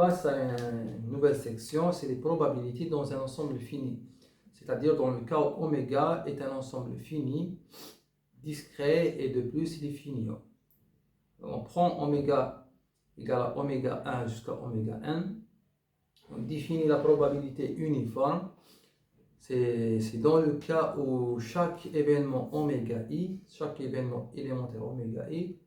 Passe à une nouvelle section, c'est les probabilités dans un ensemble fini. C'est-à-dire dans le cas où oméga est un ensemble fini, discret et de plus il est fini. On prend oméga égale à oméga 1 jusqu'à oméga n. On définit la probabilité uniforme. C'est dans le cas où chaque événement oméga i, chaque événement élémentaire oméga i,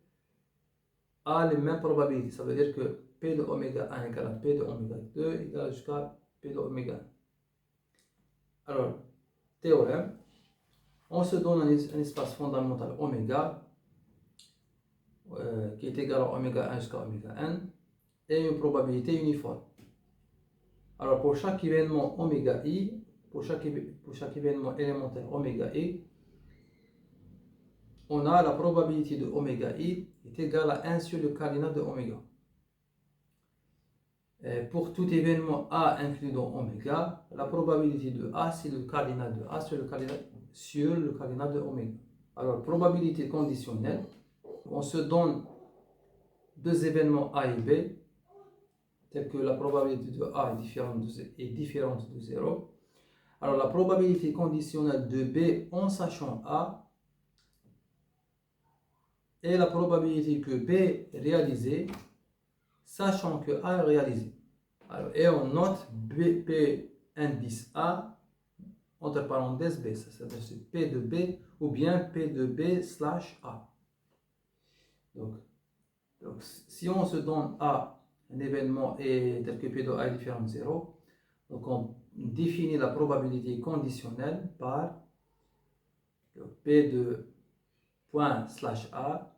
a les mêmes probabilités. Ça veut dire que P de oméga 1 égale à P de oméga 2 égale jusqu'à P de oméga 1. Alors, théorème, on se donne un espace fondamental oméga qui est égal à oméga 1 jusqu'à oméga n et une probabilité uniforme. Alors, pour chaque événement oméga i, pour chaque événement élémentaire oméga i, on a la probabilité de oméga i est égale à 1 sur le cardinal de oméga. Pour tout événement A inclus dans oméga, la probabilité de A, c'est le cardinal de A sur le cardinal de oméga. Alors, probabilité conditionnelle, on se donne deux événements A et B, tels que la probabilité de A est différente de 0. Alors, la probabilité conditionnelle de B en sachant A et la probabilité que B est réalisé, sachant que A est réalisé. Alors, et on note P indice A, entre parenthèses B, c'est-à-dire c'est P de B ou bien P de B slash A. Donc, si on se donne A, un événement tel que P de A est différent de 0, donc on définit la probabilité conditionnelle par P de point slash A,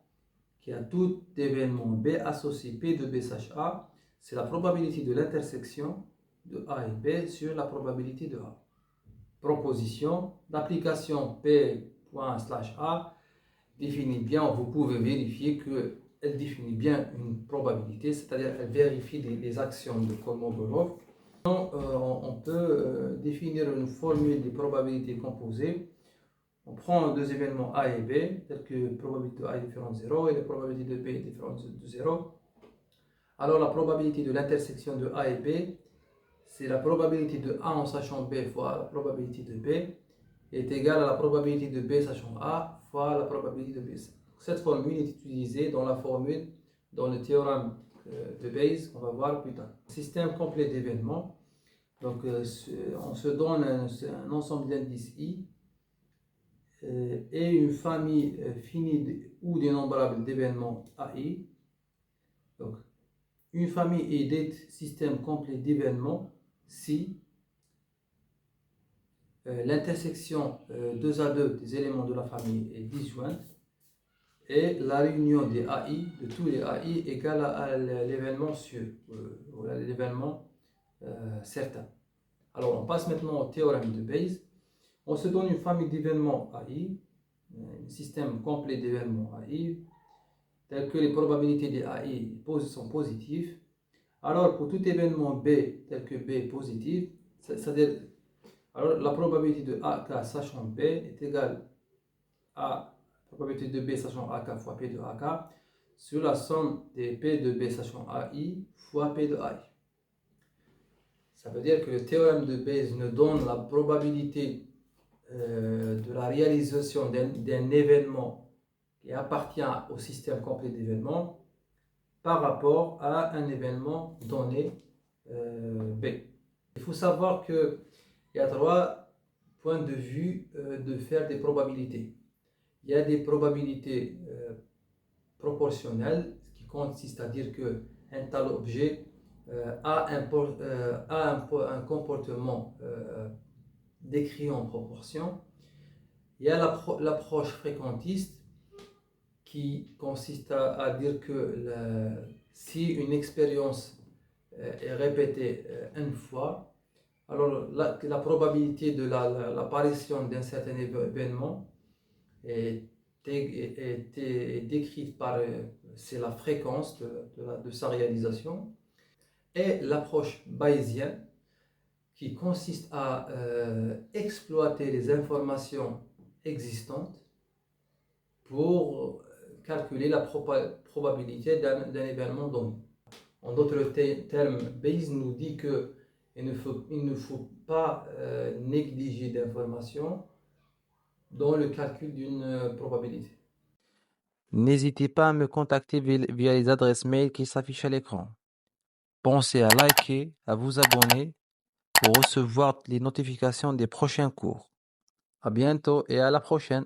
qui a tout événement B associé P de B slash A, c'est la probabilité de l'intersection de A et B sur la probabilité de A. Proposition d'application P point slash A définit bien, vous pouvez vérifier qu'elle définit bien une probabilité, c'est-à-dire elle vérifie les actions de Kolmogorov. On peut définir une formule des probabilités composées. On prend deux événements A et B, tels que la probabilité de A est différente de 0 et la probabilité de B est différente de 0. Alors la probabilité de l'intersection de A et B, c'est la probabilité de A en sachant B fois la probabilité de B est égale à la probabilité de B sachant A fois la probabilité de B. Cette formule est utilisée dans le théorème de Bayes qu'on va voir plus tard. Système complet d'événements. Donc on se donne un ensemble d'indices I et une famille finie ou dénombrable d'événements AI. Donc une famille est dite système complet d'événements si l'intersection 2 à 2 des éléments de la famille est disjointe et la réunion des AI, de tous les AI, égale à l'événement sûr, ou à l'événement certain. Alors on passe maintenant au théorème de Bayes. On se donne une famille d'événements AI, un système complet d'événements AI, tel que les probabilités des AI sont positives. Alors pour tout événement B tel que B est positif, c'est-à-dire alors la probabilité de AK sachant B est égale à la probabilité de B sachant AK fois P de AK sur la somme des P de B sachant AI fois P de AI. Ça veut dire que le théorème de Bayes nous donne la probabilité de la réalisation d'un événement qui appartient au système complet d'événements par rapport à un événement donné B. Il faut savoir qu'il y a trois points de vue de faire des probabilités. Il y a des probabilités proportionnelles, ce qui consiste à dire qu'un tel objet a un comportement décrit en proportion. Il y a l'approche fréquentiste qui consiste à dire que si une expérience est répétée une fois, alors la probabilité de l'apparition d'un certain événement est décrite par c'est la fréquence de sa réalisation. Et l'approche bayésienne qui consiste à exploiter les informations existantes pour calculer la probabilité d'un événement donné. En d'autres termes, Bayes nous dit que il ne faut pas négliger d'informations dans le calcul d'une probabilité. N'hésitez pas à me contacter via les adresses mail qui s'affichent à l'écran. Pensez à liker, à vous abonner pour recevoir les notifications des prochains cours. À bientôt et à la prochaine.